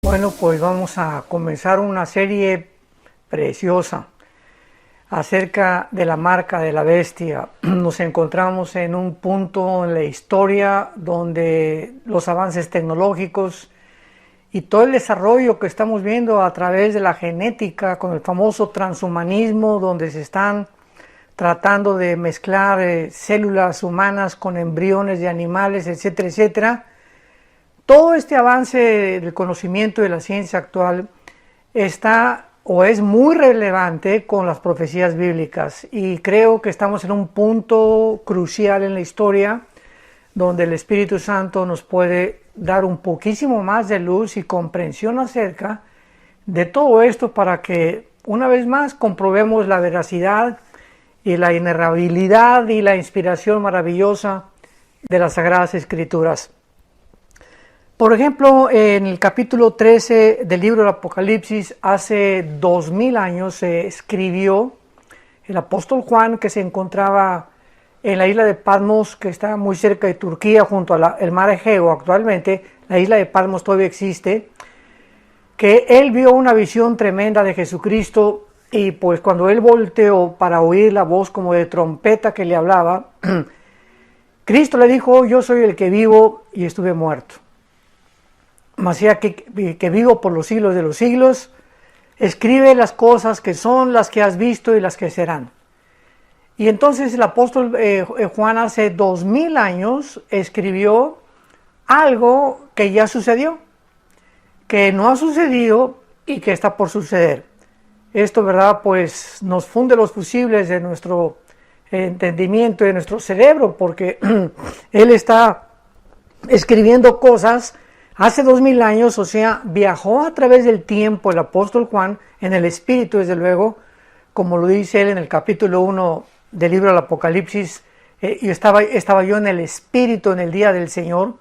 Bueno, pues vamos a comenzar una serie preciosa acerca de la marca de la bestia. Nos encontramos en un punto en la historia donde los avances tecnológicos y todo el desarrollo que estamos viendo a través de la genética con el famoso transhumanismo, donde se están tratando de mezclar células humanas con embriones de animales, etcétera, etcétera. Todo este avance del conocimiento de la ciencia actual está o es muy relevante con las profecías bíblicas, y creo que estamos en un punto crucial en la historia donde el Espíritu Santo nos puede dar un poquísimo más de luz y comprensión acerca de todo esto, para que una vez más comprobemos la veracidad y la inerrabilidad y la inspiración maravillosa de las Sagradas Escrituras. Por ejemplo, en el capítulo 13 del libro del Apocalipsis, hace 2000 años se escribió el apóstol Juan, que se encontraba en la isla de Patmos, que está muy cerca de Turquía, junto al mar Egeo. Actualmente la isla de Patmos todavía existe, que él vio una visión tremenda de Jesucristo, y pues cuando él volteó para oír la voz como de trompeta que le hablaba, Cristo le dijo: yo soy el que vivo y estuve muerto, mas ya que vivo por los siglos de los siglos. Escribe las cosas que son, las que has visto y las que serán. Y entonces el apóstol Juan hace 2000 años escribió algo que ya sucedió, que no ha sucedido y que está por suceder. Esto, ¿verdad?, pues nos funde los fusibles de nuestro entendimiento y de nuestro cerebro, porque él está escribiendo cosas hace 2000 años, o sea, viajó a través del tiempo el apóstol Juan, en el Espíritu, desde luego, como lo dice él en el capítulo 1 del libro del Apocalipsis. Y estaba yo en el Espíritu en el día del Señor,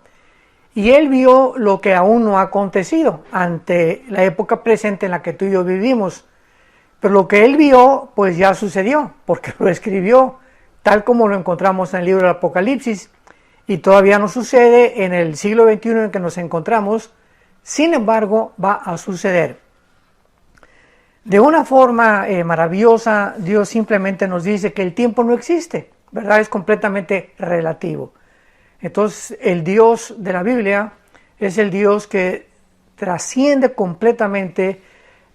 y él vio lo que aún no ha acontecido ante la época presente en la que tú y yo vivimos. Pero lo que él vio, pues ya sucedió, porque lo escribió tal como lo encontramos en el libro del Apocalipsis. Y todavía no sucede en el siglo XXI en que nos encontramos. Sin embargo, va a suceder. De una forma maravillosa, Dios simplemente nos dice que el tiempo no existe, ¿verdad? Es completamente relativo. Entonces, el Dios de la Biblia es el Dios que trasciende completamente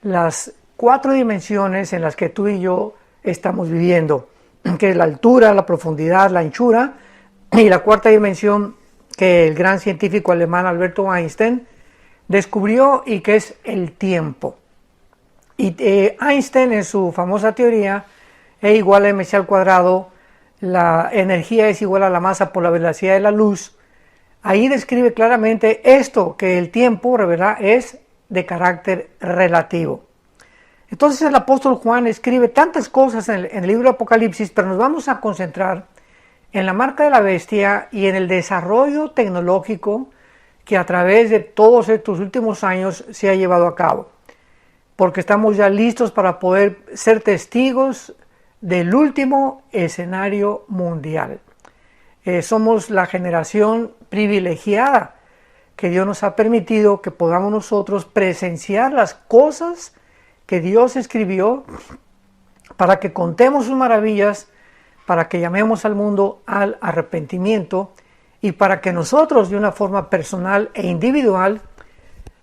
las 4 dimensiones en las que tú y yo estamos viviendo, que es la altura, la profundidad, la anchura, y la 4ª dimensión que el gran científico alemán Alberto Einstein descubrió, y que es el tiempo. Y Einstein, en su famosa teoría E igual a mc al cuadrado, la energía es igual a la masa por la velocidad de la luz, ahí describe claramente esto, que el tiempo, ¿verdad?, es de carácter relativo. Entonces el apóstol Juan escribe tantas cosas en el libro de Apocalipsis, pero nos vamos a concentrar en la marca de la bestia y en el desarrollo tecnológico que a través de todos estos últimos años se ha llevado a cabo, porque estamos ya listos para poder ser testigos del último escenario mundial. Somos la generación privilegiada que Dios nos ha permitido que podamos nosotros presenciar las cosas que Dios escribió, para que contemos sus maravillas, para que llamemos al mundo al arrepentimiento, y para que nosotros, de una forma personal e individual,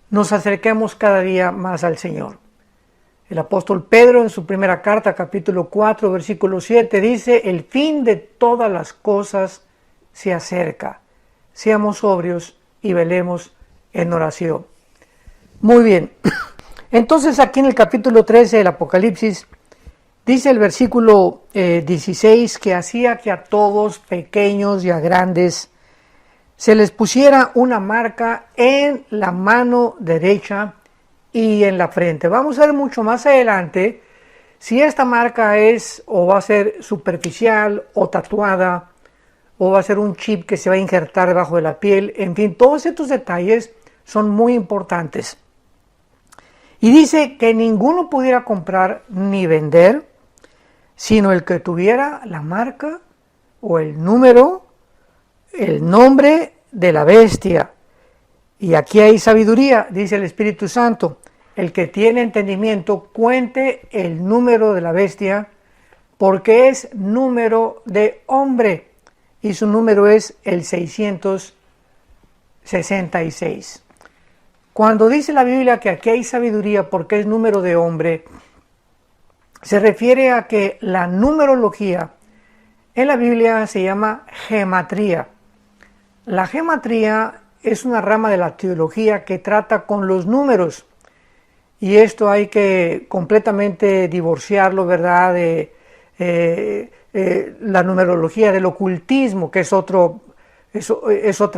nos acerquemos cada día más al Señor. El apóstol Pedro, en su primera carta, capítulo 4, versículo 7, dice: el fin de todas las cosas se acerca. Seamos sobrios y velemos en oración. Muy bien. Entonces, aquí en el capítulo 13 del Apocalipsis, dice el versículo 16, que hacía que a todos, pequeños y a grandes, se les pusiera una marca en la mano derecha y en la frente. Vamos a ver mucho más adelante si esta marca es o va a ser superficial o tatuada, o va a ser un chip que se va a injertar debajo de la piel. En fin, todos estos detalles son muy importantes. Y dice que ninguno pudiera comprar ni vender, sino el que tuviera la marca o el número, el nombre de la bestia, Y aquí hay sabiduría, dice el Espíritu Santo. El que tiene entendimiento cuente el número de la bestia, porque es número de hombre, y su número es el 666. Cuando dice la Biblia que aquí hay sabiduría porque es número de hombre, se refiere a que la numerología en la Biblia se llama gematría. La gematría es una rama de la teología que trata con los números, y esto hay que completamente divorciarlo, ¿verdad?, de la numerología del ocultismo, que es otra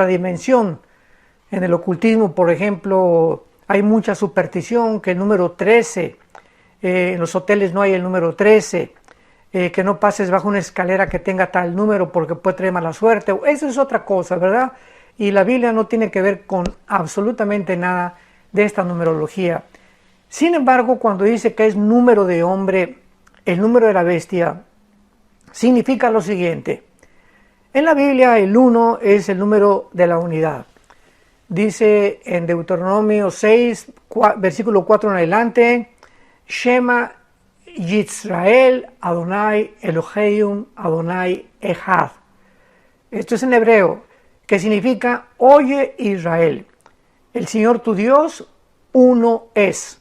dimensión. En el ocultismo, por ejemplo, hay mucha superstición, que el número 13, en los hoteles no hay el número 13, que no pases bajo una escalera que tenga tal número porque puede traer mala suerte. Eso es otra cosa, ¿verdad? Y la Biblia no tiene que ver con absolutamente nada de esta numerología. Sin embargo, cuando dice que es número de hombre, el número de la bestia, significa lo siguiente. En la Biblia el 1 es el número de la unidad. Dice en Deuteronomio 6, versículo 4 en adelante, Shema Yisrael Adonai Elohim Adonai Echad. Esto es en hebreo, que significa, oye Israel, el Señor tu Dios uno es.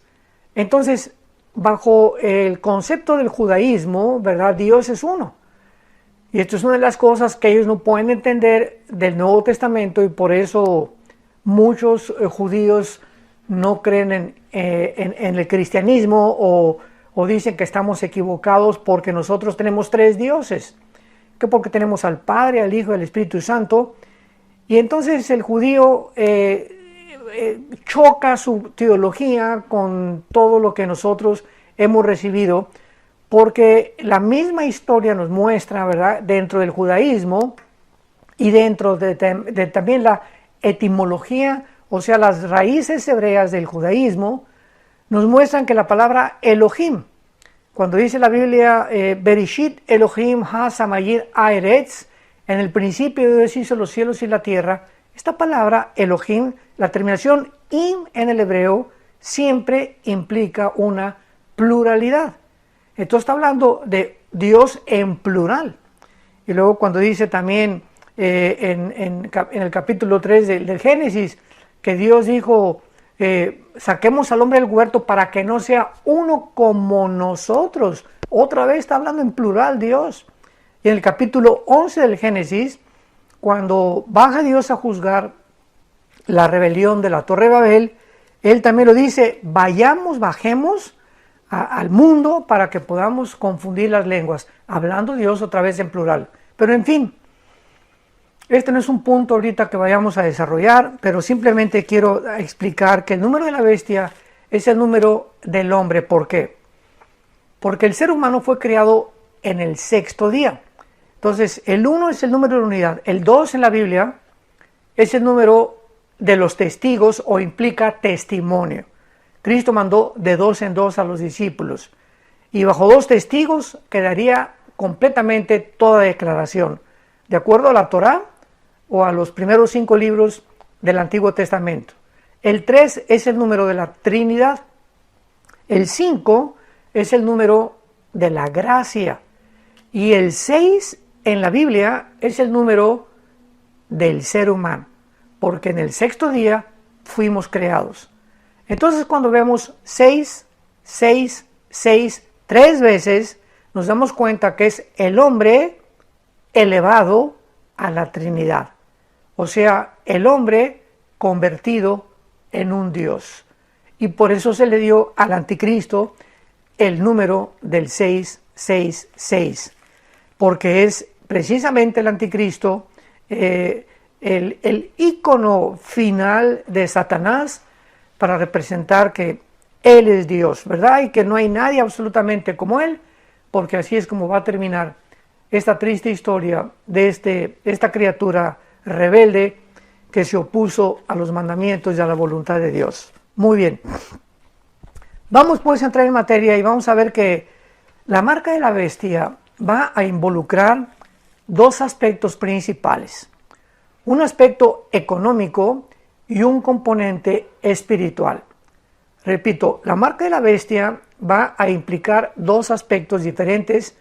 Entonces, bajo el concepto del judaísmo, ¿verdad?, Dios es uno. Y esto es una de las cosas que ellos no pueden entender del Nuevo Testamento, y por eso muchos judíos no creen en el cristianismo, o dicen que estamos equivocados porque nosotros tenemos 3 dioses, que porque tenemos al Padre, al Hijo y al Espíritu Santo. Y entonces el judío choca su teología con todo lo que nosotros hemos recibido, porque la misma historia nos muestra, ¿verdad?, dentro del judaísmo y dentro de también la etimología, o sea, las raíces hebreas del judaísmo, nos muestran que la palabra Elohim, cuando dice la Biblia, Bereshit Elohim ha-samayim haaretz, en el principio Dios hizo los cielos y la tierra, esta palabra Elohim, la terminación im en el hebreo, siempre implica una pluralidad. Entonces está hablando de Dios en plural. Y luego cuando dice también en el capítulo 3 del Génesis, que Dios dijo, saquemos al hombre del huerto para que no sea uno como nosotros. Otra vez está hablando en plural Dios. Y en el capítulo 11 del Génesis, cuando baja Dios a juzgar la rebelión de la Torre de Babel, Él también lo dice, bajemos al mundo para que podamos confundir las lenguas, hablando Dios otra vez en plural. Pero en fin, este no es un punto ahorita que vayamos a desarrollar, pero simplemente quiero explicar que el número de la bestia es el número del hombre. ¿Por qué? Porque el ser humano fue creado en el 6º día. Entonces, el 1 es el número de la unidad. El 2 en la Biblia es el número de los testigos, o implica testimonio. Cristo mandó de 2 en 2 a los discípulos, y bajo 2 testigos quedaría completamente toda declaración, de acuerdo a la Torá o a los primeros 5 libros del Antiguo Testamento. El 3 es el número de la Trinidad. El 5 es el número de la gracia. Y el 6 en la Biblia es el número del ser humano, porque en el 6º día fuimos creados. Entonces, cuando vemos 6, 6, 6, 3 veces, nos damos cuenta que es el hombre elevado a la Trinidad. O sea, el hombre convertido en un Dios. Y por eso se le dio al anticristo el número del 666. Porque es precisamente el anticristo el ícono final de Satanás, para representar que Él es Dios, ¿verdad? Y que no hay nadie absolutamente como Él, porque así es como va a terminar esta triste historia de esta criatura rebelde que se opuso a los mandamientos y a la voluntad de Dios. Muy bien. Vamos pues a entrar en materia y vamos a ver que la marca de la bestia va a involucrar 2 aspectos principales. Un aspecto económico y un componente espiritual. Repito, la marca de la bestia va a implicar dos aspectos diferentes,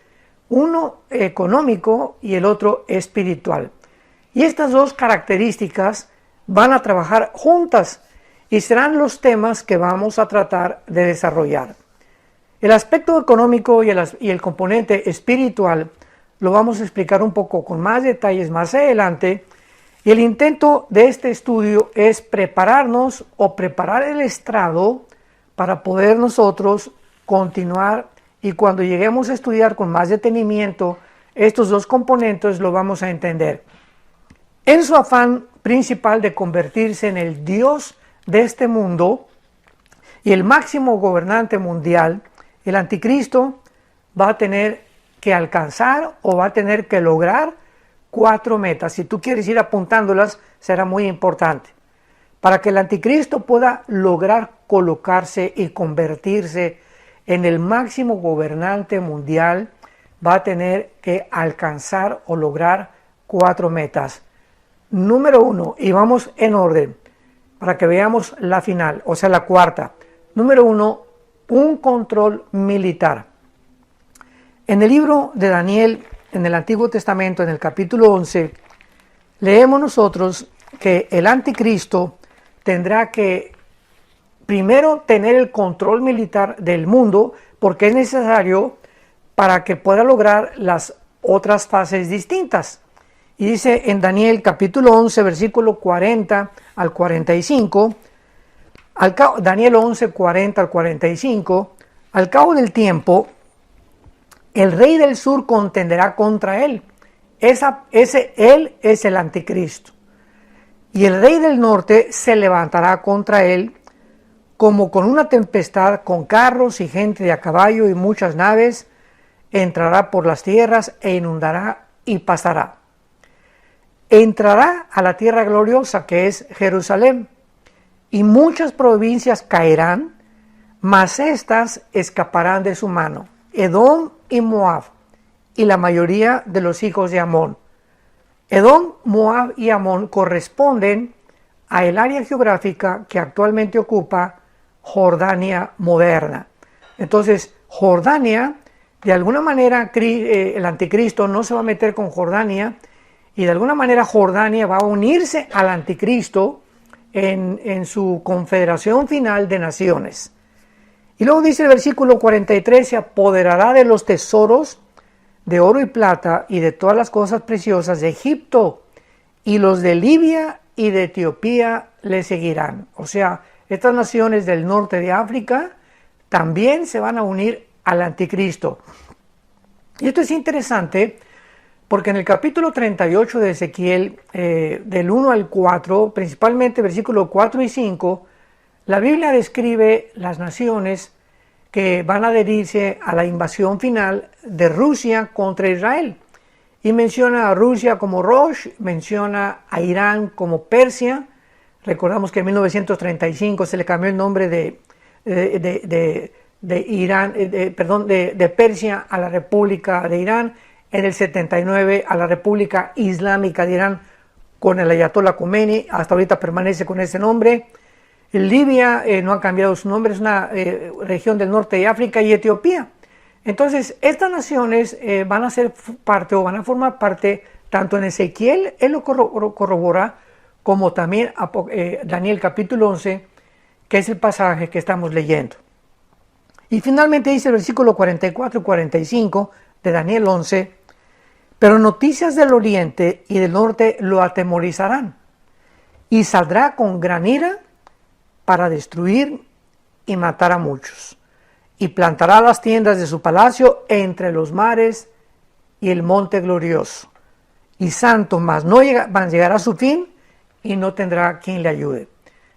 uno económico y el otro espiritual. Y estas dos características van a trabajar juntas y serán los temas que vamos a tratar de desarrollar. El aspecto económico y el componente espiritual lo vamos a explicar un poco con más detalles más adelante. Y el intento de este estudio es prepararnos o preparar el estrado para poder nosotros continuar, y cuando lleguemos a estudiar con más detenimiento estos dos componentes lo vamos a entender. En su afán principal de convertirse en el Dios de este mundo y el máximo gobernante mundial, el anticristo va a tener que alcanzar o va a tener que lograr 4 metas. Si tú quieres ir apuntándolas, será muy importante. Para que el anticristo pueda lograr colocarse y convertirse en el máximo gobernante mundial, va a tener que alcanzar o lograr 4 metas. Número 1, y vamos en orden para que veamos la final, o sea la cuarta. Número 1, un control militar. En el libro de Daniel, en el Antiguo Testamento, en el capítulo 11, leemos nosotros que el anticristo tendrá que primero tener el control militar del mundo, porque es necesario para que pueda lograr las otras fases distintas. Y dice en Daniel capítulo 11, versículo 40 al 45, Daniel 11, 40 al 45, al cabo del tiempo, el rey del sur contenderá contra él. Él es el anticristo. Y el rey del norte se levantará contra él como con una tempestad, con carros y gente de a caballo y muchas naves, entrará por las tierras e inundará y pasará. Entrará a la tierra gloriosa que es Jerusalén, y muchas provincias caerán, mas éstas escaparán de su mano, Edom y Moab, y la mayoría de los hijos de Amón. Edom, Moab y Amón corresponden a el área geográfica que actualmente ocupa Jordania moderna. Entonces, Jordania, de alguna manera, el anticristo no se va a meter con Jordania, y de alguna manera Jordania va a unirse al anticristo en su confederación final de naciones. Y luego dice el versículo 43, se apoderará de los tesoros de oro y plata y de todas las cosas preciosas de Egipto, y los de Libia y de Etiopía le seguirán. O sea, estas naciones del norte de África también se van a unir al anticristo. Y esto es interesante porque en el capítulo 38 de Ezequiel, del 1 al 4, principalmente versículos 4 y 5, la Biblia describe las naciones que van a adherirse a la invasión final de Rusia contra Israel. Y menciona a Rusia como Rosh, menciona a Irán como Persia. Recordamos que en 1935 se le cambió el nombre de Persia a la República de Irán. En el 79 a la República Islámica de Irán con el Ayatollah Khomeini. Hasta ahorita permanece con ese nombre. Libia no ha cambiado su nombre, es una región del norte de África, y Etiopía. Entonces, estas naciones van a ser parte o van a formar parte, tanto en Ezequiel, él lo corrobora, como también Daniel capítulo 11, que es el pasaje que estamos leyendo. Y finalmente dice el versículo 44 y 45 de Daniel 11, pero noticias del oriente y del norte lo atemorizarán, y saldrá con gran ira para destruir y matar a muchos, y plantará las tiendas de su palacio entre los mares y el monte glorioso, y santo, mas no llegará a su fin, y no tendrá quien le ayude.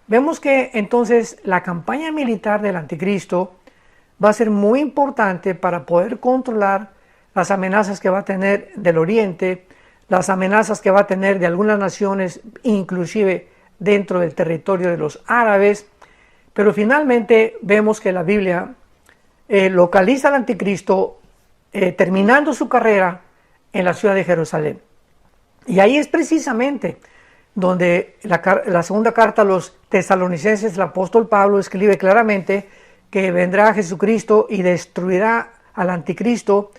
Vemos que entonces la campaña militar del anticristo va a ser muy importante para poder controlar las amenazas que va a tener del oriente, las amenazas que va a tener de algunas naciones, inclusive dentro del territorio de los árabes. Pero finalmente vemos que la Biblia localiza al anticristo terminando su carrera en la ciudad de Jerusalén. Y ahí es precisamente donde la segunda carta a los tesalonicenses, el apóstol Pablo escribe claramente que vendrá Jesucristo y destruirá al anticristo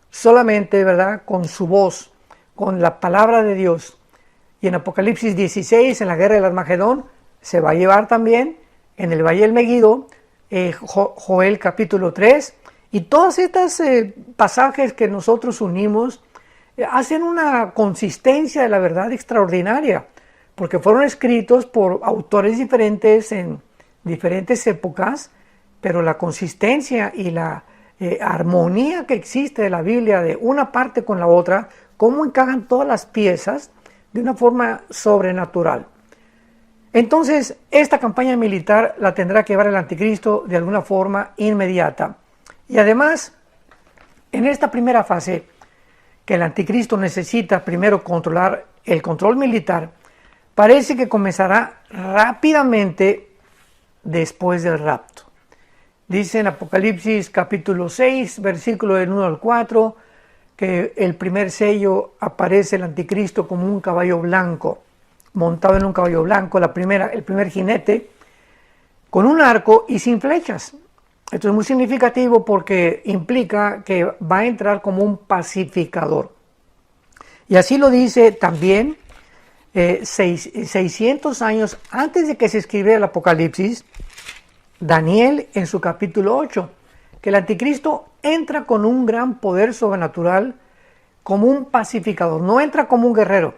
solamente, ¿verdad?, con su voz, con la palabra de Dios. Y en Apocalipsis 16, en la guerra del Armagedón, se va a llevar también en el Valle del Megiddo, Joel capítulo 3, y todos estos pasajes que nosotros unimos hacen una consistencia de la verdad extraordinaria, porque fueron escritos por autores diferentes en diferentes épocas, pero la consistencia y la armonía que existe de la Biblia de una parte con la otra, cómo encajan todas las piezas de una forma sobrenatural. Entonces, esta campaña militar la tendrá que llevar el anticristo de alguna forma inmediata. Y además, en esta primera fase, que el anticristo necesita primero controlar el control militar, parece que comenzará rápidamente después del rapto. Dice en Apocalipsis capítulo 6, versículo del 1 al 4, que el primer sello aparece el anticristo como un caballo blanco, montado en un caballo blanco, el primer jinete, con un arco y sin flechas. Esto es muy significativo porque implica que va a entrar como un pacificador. Y así lo dice también 600 años antes de que se escribiera el Apocalipsis, Daniel en su capítulo 8, que el anticristo entra con un gran poder sobrenatural como un pacificador. No entra como un guerrero,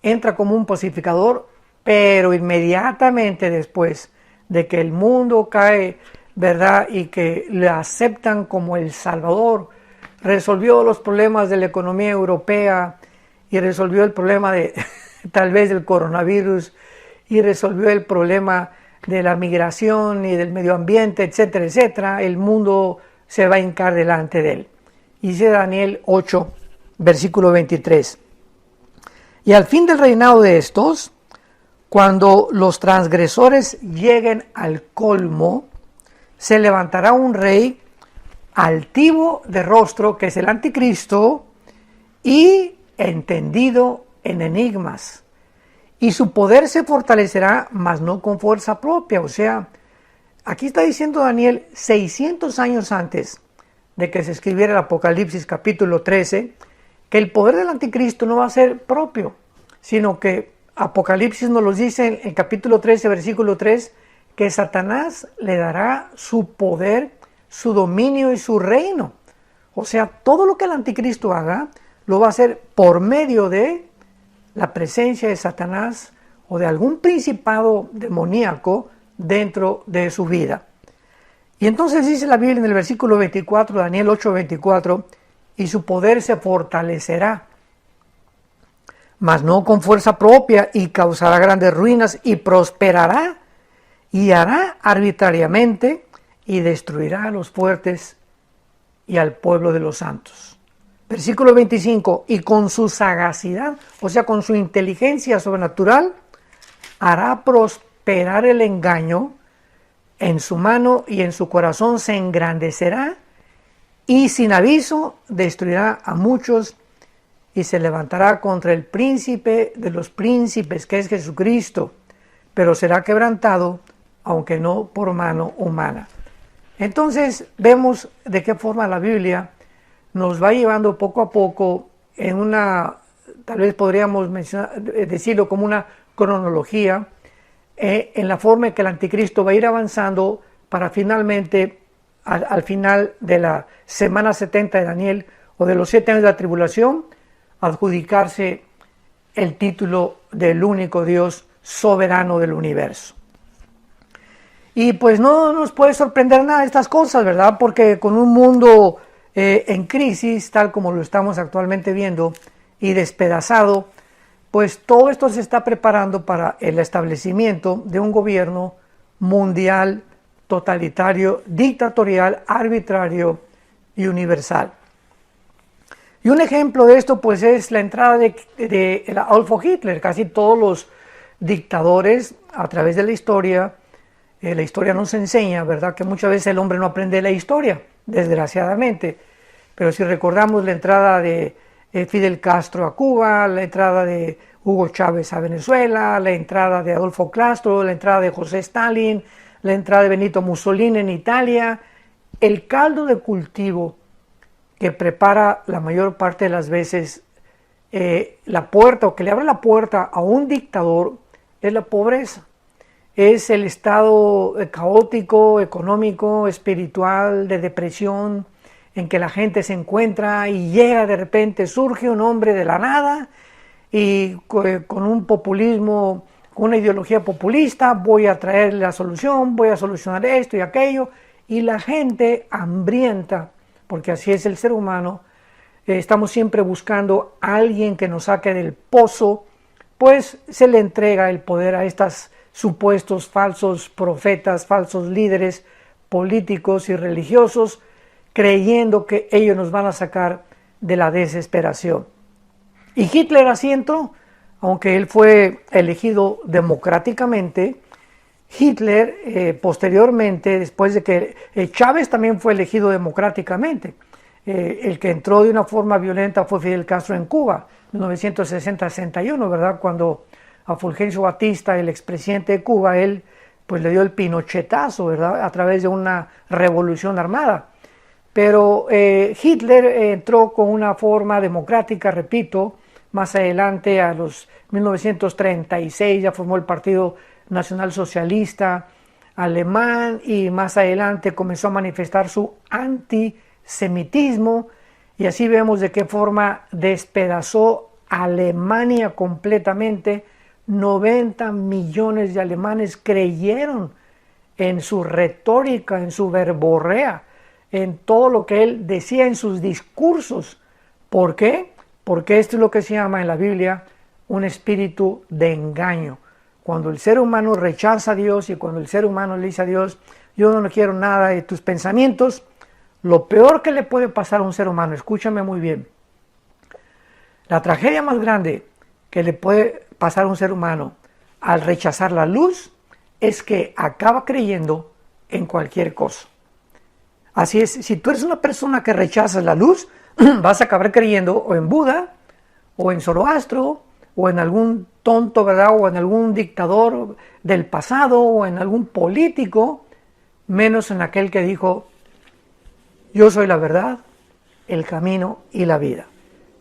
entra como un pacificador, pero inmediatamente después de que el mundo cae, ¿verdad?, y que le aceptan como el Salvador, resolvió los problemas de la economía europea y resolvió el problema de tal vez del coronavirus y resolvió el problema de la migración y del medio ambiente, etcétera, etcétera, el mundo se va a hincar delante de él. Dice Daniel 8, versículo 23. Y al fin del reinado de estos, cuando los transgresores lleguen al colmo, se levantará un rey altivo de rostro, que es el anticristo, y entendido en enigmas. Y su poder se fortalecerá, mas no con fuerza propia. O sea, aquí está diciendo Daniel 600 años antes de que se escribiera el Apocalipsis capítulo 13, que el poder del anticristo no va a ser propio, sino que Apocalipsis nos lo dice en el capítulo 13, versículo 3, que Satanás le dará su poder, su dominio y su reino. O sea, todo lo que el anticristo haga, lo va a hacer por medio de la presencia de Satanás o de algún principado demoníaco dentro de su vida. Y entonces dice la Biblia en el versículo 24, Daniel 8, 24, y su poder se fortalecerá, mas no con fuerza propia, y causará grandes ruinas, y prosperará, y hará arbitrariamente, y destruirá a los fuertes y al pueblo de los santos. Versículo 25, y con su sagacidad, o sea, con su inteligencia sobrenatural, hará prosperar el engaño, en su mano y en su corazón se engrandecerá, y sin aviso destruirá a muchos, y se levantará contra el príncipe de los príncipes, que es Jesucristo, pero será quebrantado, aunque no por mano humana. Entonces vemos de qué forma la Biblia nos va llevando poco a poco en una, tal vez podríamos decirlo como una cronología, en la forma en que el anticristo va a ir avanzando para finalmente, al final de la semana 70 de Daniel, o de los 7 años de la tribulación, adjudicarse el título del único Dios soberano del universo. Y pues no nos puede sorprender nada de estas cosas, ¿verdad? Porque con un mundo en crisis, tal como lo estamos actualmente viendo, y despedazado, pues todo esto se está preparando para el establecimiento de un gobierno mundial, totalitario, dictatorial, arbitrario y universal. Y un ejemplo de esto pues es la entrada de Adolf Hitler. Casi todos los dictadores a través de la historia nos enseña, ¿verdad?, que muchas veces el hombre no aprende la historia, desgraciadamente. Pero si recordamos la entrada de Fidel Castro a Cuba, la entrada de Hugo Chávez a Venezuela, la entrada de Adolfo Castro, la entrada de José Stalin, la entrada de Benito Mussolini en Italia. El caldo de cultivo que prepara la mayor parte de las veces la puerta, o que le abre la puerta a un dictador, es la pobreza. Es el estado caótico, económico, espiritual, de depresión, en que la gente se encuentra y llega de repente, surge un hombre de la nada y con un populismo, con una ideología populista, voy a traer la solución, voy a solucionar esto y aquello, y la gente hambrienta, porque así es el ser humano, estamos siempre buscando a alguien que nos saque del pozo, pues se le entrega el poder a estos supuestos falsos profetas, falsos líderes políticos y religiosos, creyendo que ellos nos van a sacar de la desesperación. Y Hitler así entró, aunque él fue elegido democráticamente. Hitler posteriormente, después de que Chávez también fue elegido democráticamente, el que entró de una forma violenta fue Fidel Castro en Cuba, en 1960-61, ¿verdad? Cuando a Fulgencio Batista, el expresidente de Cuba, él pues le dio el pinochetazo, ¿verdad? A través de una revolución armada. Pero Hitler entró con una forma democrática, repito, más adelante a los 1936 ya formó el Partido Nacional Socialista Alemán y más adelante comenzó a manifestar su antisemitismo y así vemos de qué forma despedazó Alemania completamente. 90 millones de alemanes creyeron en su retórica, en su verborrea, en todo lo que él decía en sus discursos. ¿Por qué? Porque esto es lo que se llama en la Biblia un espíritu de engaño. Cuando el ser humano rechaza a Dios y cuando el ser humano le dice a Dios, yo no quiero nada de tus pensamientos, lo peor que le puede pasar a un ser humano, escúchame muy bien, la tragedia más grande que le puede pasar a un ser humano al rechazar la luz es que acaba creyendo en cualquier cosa. Así es, si tú eres una persona que rechazas la luz, vas a acabar creyendo o en Buda, o en Zoroastro, o en algún tonto, ¿verdad? O en algún dictador del pasado, o en algún político, menos en aquel que dijo, yo soy la verdad, el camino y la vida.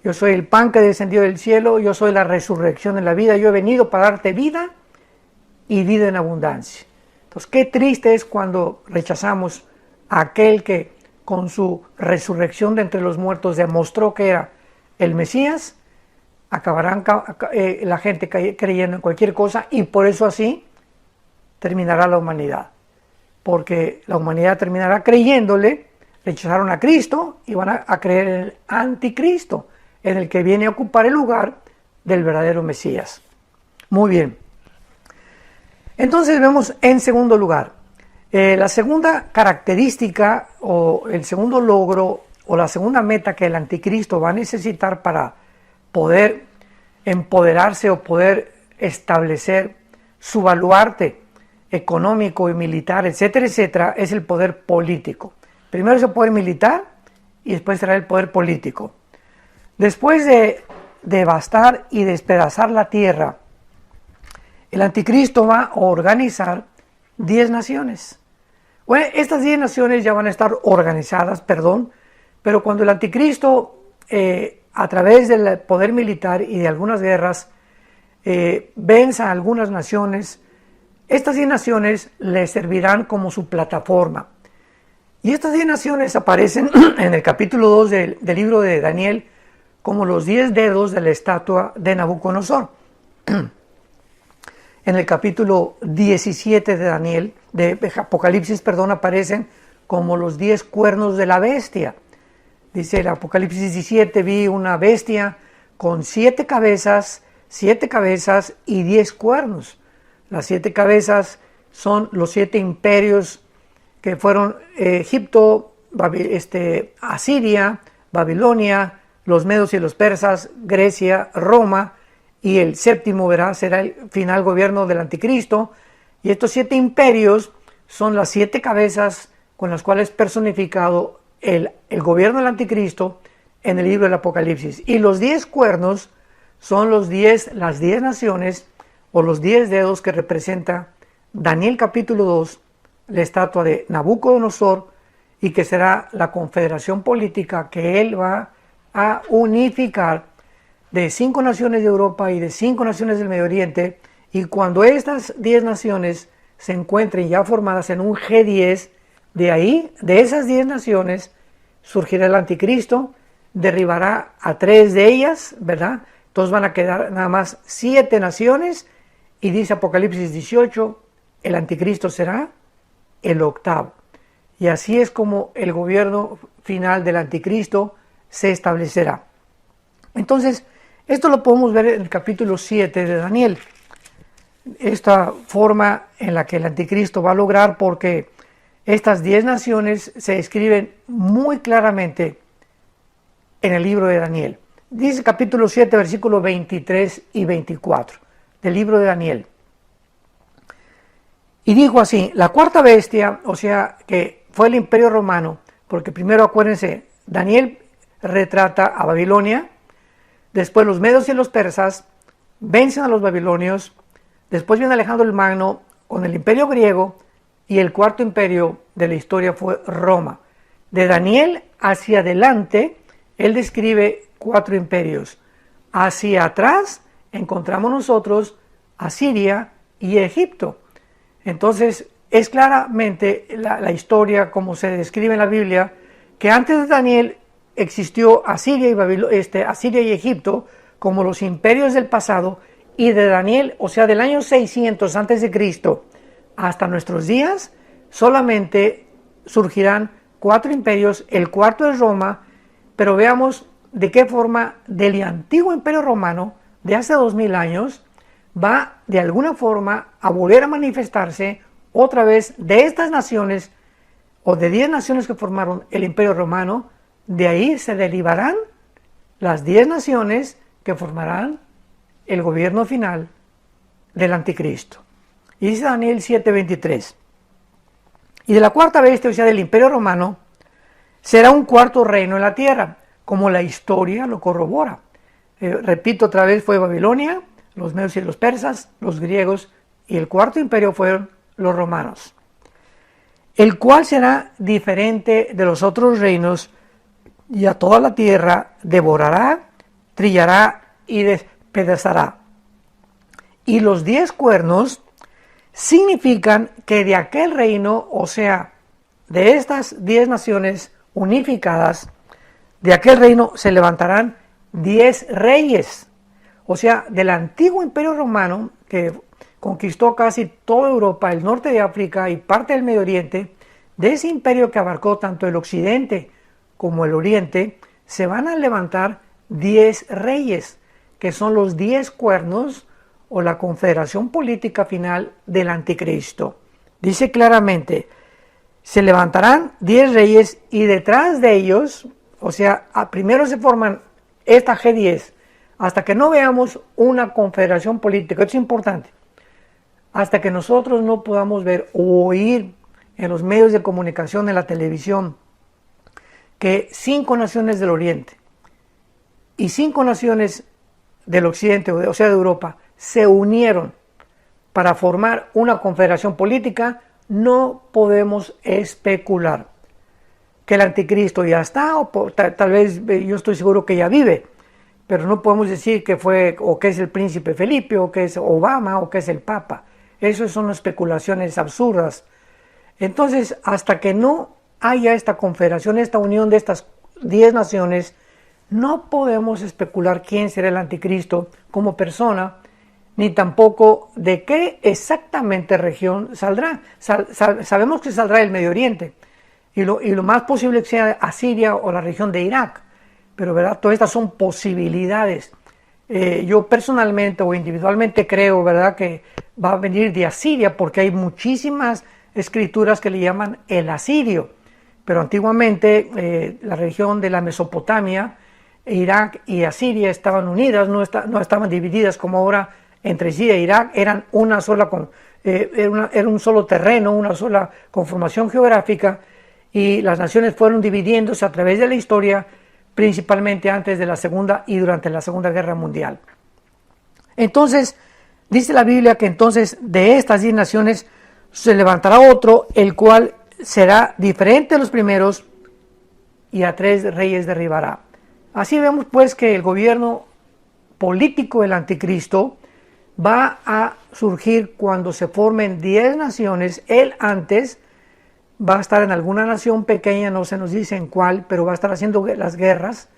Yo soy el pan que descendió del cielo, yo soy la resurrección en la vida, yo he venido para darte vida y vida en abundancia. Entonces, qué triste es cuando rechazamos a aquel que con su resurrección de entre los muertos demostró que era el Mesías. Acabarán la gente creyendo en cualquier cosa y por eso así terminará la humanidad. Porque la humanidad terminará creyéndole, rechazaron a Cristo y van a creer en el anticristo, en el que viene a ocupar el lugar del verdadero Mesías. Muy bien. Entonces vemos en segundo lugar, la segunda característica o el segundo logro o la segunda meta que el anticristo va a necesitar para poder empoderarse o poder establecer su baluarte económico y militar, etcétera, etcétera, es el poder político. Primero es el poder militar y después será el poder político. Después de devastar y despedazar la tierra, el anticristo va a organizar 10 naciones. Bueno, estas 10 naciones ya van a estar organizadas, pero cuando el anticristo a través del poder militar y de algunas guerras venza a algunas naciones, estas 10 naciones le servirán como su plataforma. Y estas 10 naciones aparecen en el capítulo 2 del libro de Daniel como los 10 dedos de la estatua de Nabucodonosor. En el capítulo 17 de Daniel, de Apocalipsis, aparecen como los 10 cuernos de la bestia. Dice el Apocalipsis 17, vi una bestia con 7 cabezas y 10 cuernos. Las 7 cabezas son los 7 imperios que fueron Egipto, Asiria, Babilonia, los medos y los persas, Grecia, Roma, y el séptimo será el final gobierno del anticristo. Y estos 7 imperios son las 7 cabezas con las cuales es personificado el gobierno del anticristo en el libro del Apocalipsis. Y los 10 cuernos son las 10 naciones o los 10 dedos que representa Daniel capítulo 2, la estatua de Nabucodonosor, y que será la confederación política que él va a unificar de 5 naciones de Europa y de 5 naciones del Medio Oriente. Y cuando estas 10 naciones se encuentren ya formadas en un G10, de ahí, de esas 10 naciones, surgirá el anticristo, derribará a 3 de ellas, ¿verdad? Entonces van a quedar nada más 7 naciones, y dice Apocalipsis 18, el anticristo será el octavo. Y así es como el gobierno final del anticristo se establecerá. Entonces, esto lo podemos ver en el capítulo 7 de Daniel. Esta forma en la que el anticristo va a lograr, porque estas 10 naciones se escriben muy claramente en el libro de Daniel. Dice capítulo 7, versículos 23 y 24 del libro de Daniel. Y dijo así: la cuarta bestia, o sea que fue el Imperio Romano, porque primero acuérdense, Daniel retrata a Babilonia, después los medos y los persas vencen a los babilonios, después viene Alejandro el Magno con el Imperio griego, y el cuarto imperio de la historia fue Roma. De Daniel hacia adelante, él describe 4 imperios. Hacia atrás encontramos nosotros a Siria y Egipto. Entonces es claramente la historia como se describe en la Biblia, que antes de Daniel existió Asiria y Egipto como los imperios del pasado, y de Daniel, o sea del año 600 antes de Cristo hasta nuestros días, solamente surgirán 4 imperios. El cuarto es Roma, pero veamos de qué forma del antiguo imperio romano de hace 2000 años va de alguna forma a volver a manifestarse otra vez de estas naciones, o de 10 naciones que formaron el imperio romano. De ahí se derivarán las 10 naciones que formarán el gobierno final del anticristo. Y dice Daniel 7:23: y de la cuarta bestia, o sea del imperio romano, será un cuarto reino en la tierra, como la historia lo corrobora. Repito otra vez, fue Babilonia, los medos y los persas, los griegos, y el cuarto imperio fueron los romanos, el cual será diferente de los otros reinos, y a toda la tierra devorará, trillará y despedazará. Y los 10 cuernos significan que de aquel reino, o sea, de estas 10 naciones unificadas, de aquel reino se levantarán 10 reyes. O sea, del antiguo imperio romano, que conquistó casi toda Europa, el norte de África y parte del Medio Oriente, de ese imperio que abarcó tanto el occidente como el oriente, se van a levantar 10 reyes, que son los 10 cuernos o la confederación política final del anticristo. Dice claramente, se levantarán 10 reyes, y detrás de ellos, o sea, primero se forman esta G10, hasta que no veamos una confederación política. Esto es importante. Hasta que nosotros no podamos ver o oír en los medios de comunicación, en la televisión, que 5 naciones del Oriente y 5 naciones del Occidente, o sea de Europa, se unieron para formar una confederación política, no podemos especular que el anticristo ya está, o tal vez yo estoy seguro que ya vive, pero no podemos decir que fue, o que es el príncipe Felipe, o que es Obama, o que es el Papa. Esas son especulaciones absurdas. Entonces, hasta que no haya esta confederación, esta unión de estas 10 naciones, no podemos especular quién será el anticristo como persona, ni tampoco de qué exactamente región saldrá. Sabemos que saldrá del Medio Oriente, y lo más posible que sea Asiria o la región de Irak, pero ¿verdad? Todas estas son posibilidades. Yo personalmente o individualmente creo, ¿verdad?, que va a venir de Asiria, porque hay muchísimas escrituras que le llaman el asirio, pero antiguamente la región de la Mesopotamia, Irak y Asiria estaban unidas, no estaban divididas como ahora entre Siria e Irak, eran una sola, era un solo terreno, una sola conformación geográfica, y las naciones fueron dividiéndose a través de la historia, principalmente antes de la Segunda y durante la Segunda Guerra Mundial. Entonces, dice la Biblia que entonces de estas 10 naciones se levantará otro, el cual será diferente de los primeros, y a 3 reyes derribará. Así vemos pues que el gobierno político del anticristo va a surgir cuando se formen 10 naciones. Él antes va a estar en alguna nación pequeña, no se nos dice en cuál, pero va a estar haciendo las guerras.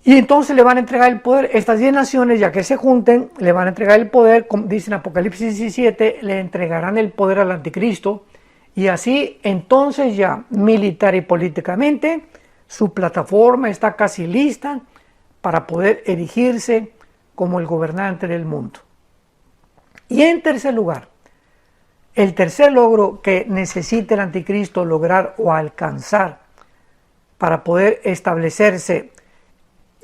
Y entonces le van a entregar el poder. Estas 10 naciones, ya que se junten, le van a entregar el poder, como dice en Apocalipsis 17, le entregarán el poder al anticristo. Y así, entonces ya militar y políticamente, su plataforma está casi lista para poder erigirse como el gobernante del mundo. Y en tercer lugar, el tercer logro que necesita el anticristo lograr o alcanzar para poder establecerse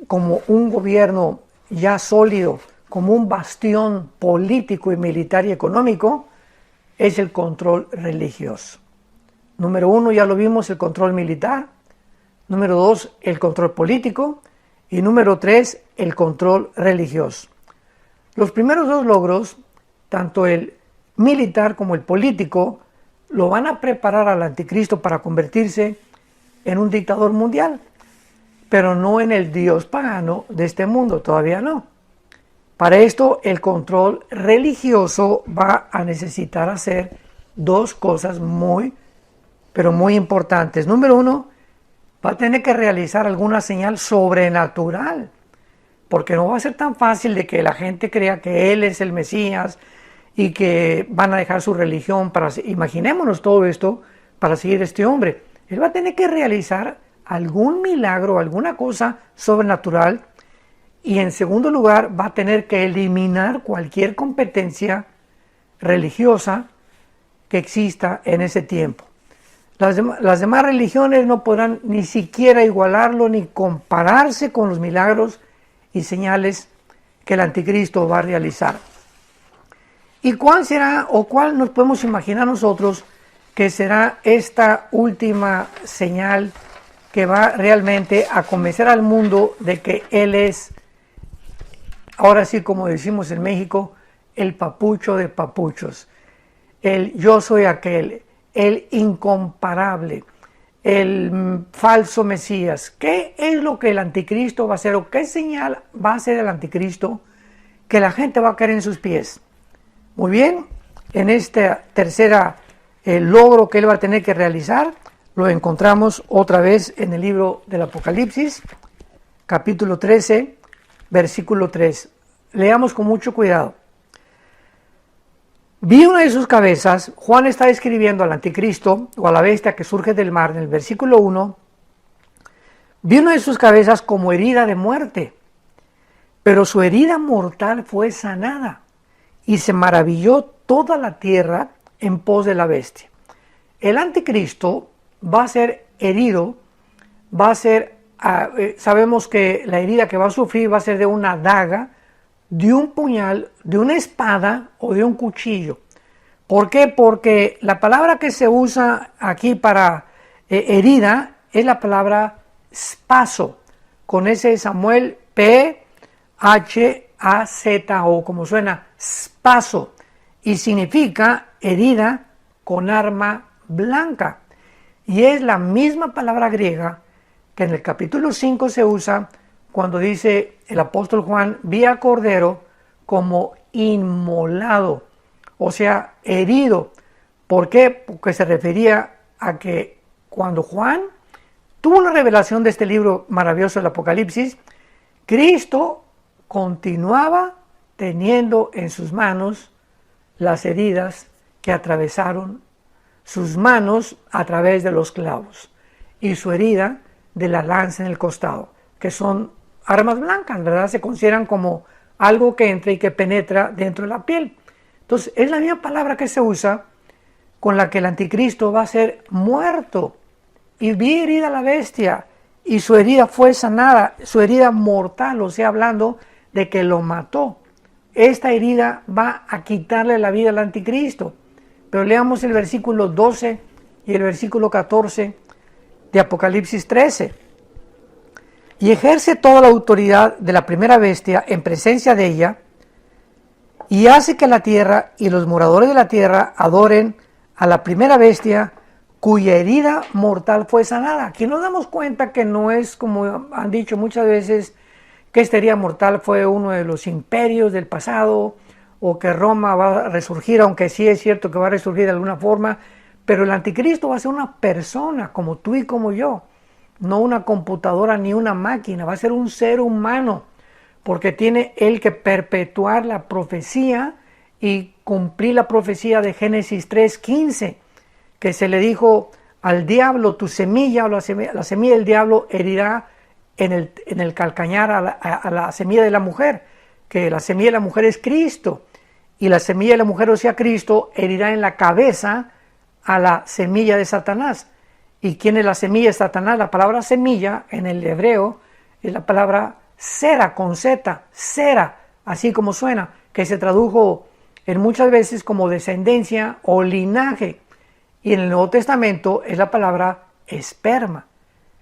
como un gobierno ya sólido, como un bastión político y militar y económico, es el control religioso. Número 1, ya lo vimos, el control militar. Número 2, el control político. Y número 3, el control religioso. Los primeros 2 logros, tanto el militar como el político, lo van a preparar al anticristo para convertirse en un dictador mundial, pero no en el dios pagano de este mundo, todavía no. Para esto, el control religioso va a necesitar hacer 2 cosas pero muy importantes. Número 1, va a tener que realizar alguna señal sobrenatural, porque no va a ser tan fácil de que la gente crea que él es el Mesías y que van a dejar su religión imaginémonos todo esto, para seguir a este hombre. Él va a tener que realizar algún milagro, alguna cosa sobrenatural. Y en segundo lugar, va a tener que eliminar cualquier competencia religiosa que exista en ese tiempo. Las demás religiones no podrán ni siquiera igualarlo ni compararse con los milagros y señales que el anticristo va a realizar. ¿Y cuál será o cuál nos podemos imaginar nosotros que será esta última señal que va realmente a convencer al mundo de que él es, ahora sí como decimos en México, el papucho de papuchos, el yo soy aquel, el incomparable, el falso Mesías? ¿Qué es lo que el anticristo va a hacer o qué señal va a hacer el anticristo que la gente va a caer en sus pies? Muy bien, en esta tercera logro que él va a tener que realizar, lo encontramos otra vez en el libro del Apocalipsis, capítulo 13, versículo 3. Leamos con mucho cuidado. Vi una de sus cabezas. Juan está describiendo al anticristo o a la bestia que surge del mar en el versículo 1. Vi una de sus cabezas como herida de muerte, pero su herida mortal fue sanada y se maravilló toda la tierra en pos de la bestia. El anticristo va a ser herido, sabemos que la herida que va a sufrir va a ser de una daga, de un puñal, de una espada o de un cuchillo. ¿Por qué? Porque la palabra que se usa aquí para herida es la palabra spazo, con ese Samuel P-H-A-Z-O, como suena, spazo, y significa herida con arma blanca. Y es la misma palabra griega que en el capítulo 5 se usa cuando dice el apóstol Juan, vi a Cordero como inmolado, o sea, herido. ¿Por qué? Porque se refería a que cuando Juan tuvo la revelación de este libro maravilloso del Apocalipsis, Cristo continuaba teniendo en sus manos las heridas que atravesaron sus manos a través de los clavos y su herida de la lanza en el costado, que son armas blancas, ¿verdad? Se consideran como algo que entra y que penetra dentro de la piel. Entonces, es la misma palabra que se usa con la que el anticristo va a ser muerto. Y vi herida la bestia, y su herida fue sanada, su herida mortal, o sea, hablando de que lo mató. Esta herida va a quitarle la vida al anticristo. Pero leamos el versículo 12 y el versículo 14 de Apocalipsis 13. Y ejerce toda la autoridad de la primera bestia en presencia de ella, y hace que la tierra y los moradores de la tierra adoren a la primera bestia cuya herida mortal fue sanada. Aquí nos damos cuenta que no es, como han dicho muchas veces, que esta herida mortal fue uno de los imperios del pasado, o que Roma va a resurgir, aunque sí es cierto que va a resurgir de alguna forma, pero el anticristo va a ser una persona como tú y como yo, no una computadora ni una máquina, va a ser un ser humano, porque tiene él que perpetuar la profecía y cumplir la profecía de Génesis 3:15, que se le dijo al diablo, tu semilla o la semilla del diablo herirá en el calcañar a la semilla de la mujer, que la semilla de la mujer es Cristo, y la semilla de la mujer, o sea Cristo, herirá en la cabeza a la semilla de Satanás. ¿Y quién es la semilla de Satanás? La palabra semilla en el hebreo es la palabra sera, con Z, sera, así como suena, que se tradujo en muchas veces como descendencia o linaje. Y en el Nuevo Testamento es la palabra esperma.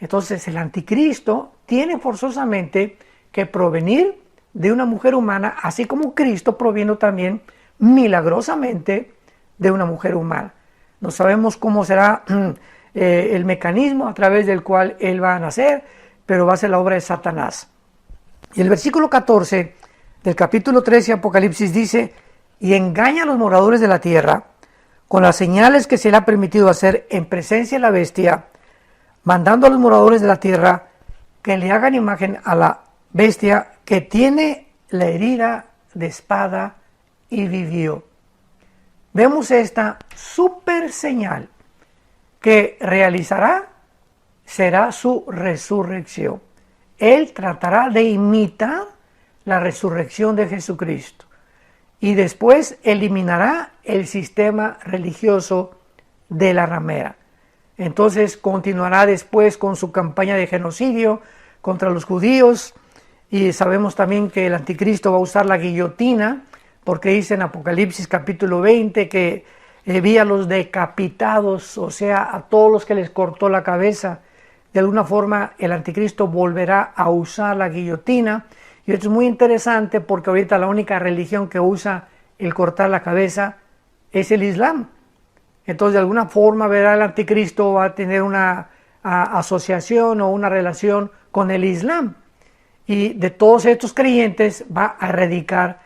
Entonces el anticristo tiene forzosamente que provenir de una mujer humana, así como Cristo proviene también milagrosamente de una mujer humana. No sabemos cómo será el mecanismo a través del cual él va a nacer, pero va a ser la obra de Satanás. Y el versículo 14 del capítulo 13 de Apocalipsis dice: y engaña a los moradores de la tierra con las señales que se le ha permitido hacer en presencia de la bestia, mandando a los moradores de la tierra que le hagan imagen a la bestia que tiene la herida de espada y vivió. Vemos esta super señal que realizará, será su resurrección. Él tratará de imitar la resurrección de Jesucristo y después eliminará el sistema religioso de la ramera. Entonces continuará después con su campaña de genocidio contra los judíos, y sabemos también que el anticristo va a usar la guillotina, porque dice en Apocalipsis capítulo 20 que vi a los decapitados, o sea, a todos los que les cortó la cabeza. De alguna forma el anticristo volverá a usar la guillotina, y esto es muy interesante porque ahorita la única religión que usa el cortar la cabeza es el Islam. Entonces de alguna forma verá el anticristo va a tener una asociación o una relación con el Islam, y de todos estos creyentes va a erradicar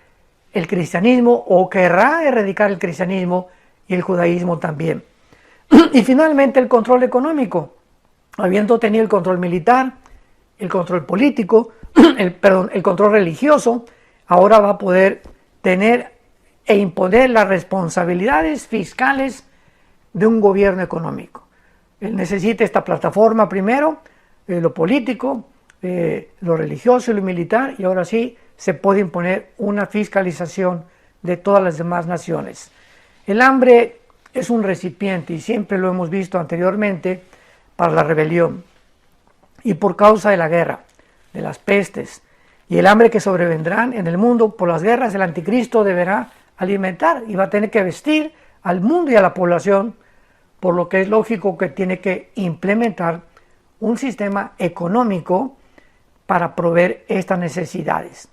el cristianismo, o querrá erradicar el cristianismo y el judaísmo también. Y finalmente el control económico, habiendo tenido el control militar, el control político, el control religioso, ahora va a poder tener e imponer las responsabilidades fiscales de un gobierno económico. Él necesita esta plataforma primero, lo político, lo religioso y lo militar, y ahora sí se puede imponer una fiscalización de todas las demás naciones. El hambre es un recipiente, y siempre lo hemos visto anteriormente, para la rebelión, y por causa de la guerra, de las pestes y el hambre que sobrevendrán en el mundo por las guerras, el anticristo deberá alimentar y va a tener que vestir al mundo y a la población, por lo que es lógico que tiene que implementar un sistema económico para proveer estas necesidades.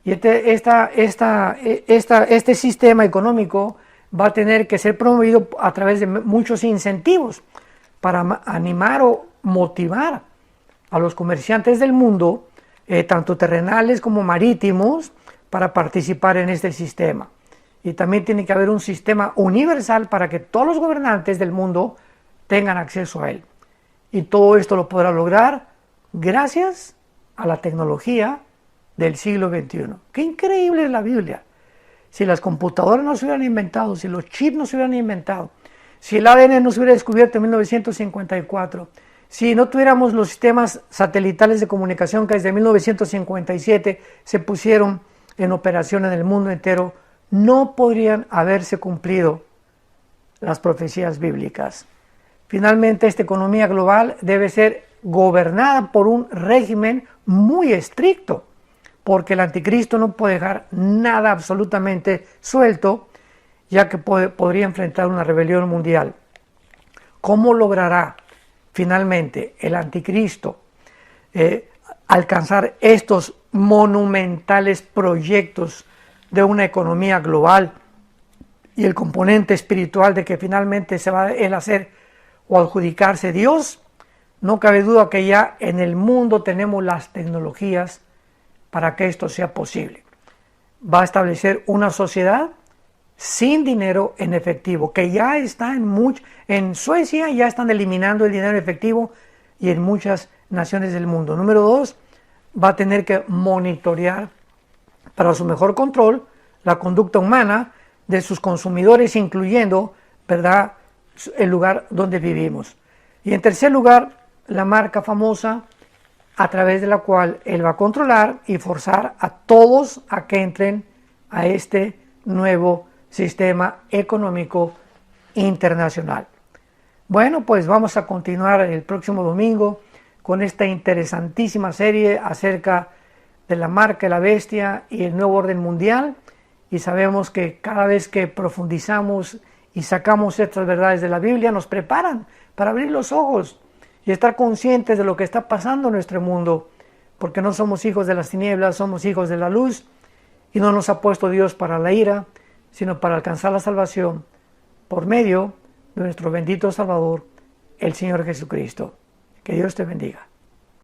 Y este sistema económico va a tener que ser promovido a través de muchos incentivos para animar o motivar a los comerciantes del mundo, tanto terrenales como marítimos, para participar en este sistema. Y también tiene que haber un sistema universal para que todos los gobernantes del mundo tengan acceso a él. Y todo esto lo podrá lograr gracias a la tecnología del siglo XXI. ¡Qué increíble es la Biblia! Si las computadoras no se hubieran inventado, si los chips no se hubieran inventado, si el ADN no se hubiera descubierto en 1954, si no tuviéramos los sistemas satelitales de comunicación que desde 1957 se pusieron en operación en el mundo entero, no podrían haberse cumplido las profecías bíblicas. Finalmente, esta economía global debe ser gobernada por un régimen muy estricto, porque el anticristo no puede dejar nada absolutamente suelto, ya que podría enfrentar una rebelión mundial. ¿Cómo logrará finalmente el anticristo alcanzar estos monumentales proyectos de una economía global y el componente espiritual de que finalmente se va a hacer o adjudicarse Dios, no cabe duda que ya en el mundo tenemos las tecnologías para que esto sea posible. Va a establecer una sociedad sin dinero en efectivo, que ya está en Suecia ya están eliminando el dinero en efectivo y en muchas naciones del mundo. Número 2, va a tener que monitorear para su mejor control la conducta humana de sus consumidores, incluyendo, ¿verdad?, el lugar donde vivimos. Y en tercer lugar, la marca famosa a través de la cual él va a controlar y forzar a todos a que entren a este nuevo sistema económico internacional. Bueno, pues vamos a continuar el próximo domingo con esta interesantísima serie acerca de la marca de la bestia y el nuevo orden mundial, y sabemos que cada vez que profundizamos y sacamos estas verdades de la Biblia nos preparan para abrir los ojos y estar conscientes de lo que está pasando en nuestro mundo, porque no somos hijos de las tinieblas, somos hijos de la luz, y no nos ha puesto Dios para la ira, sino para alcanzar la salvación por medio de nuestro bendito Salvador, el Señor Jesucristo. Que Dios te bendiga.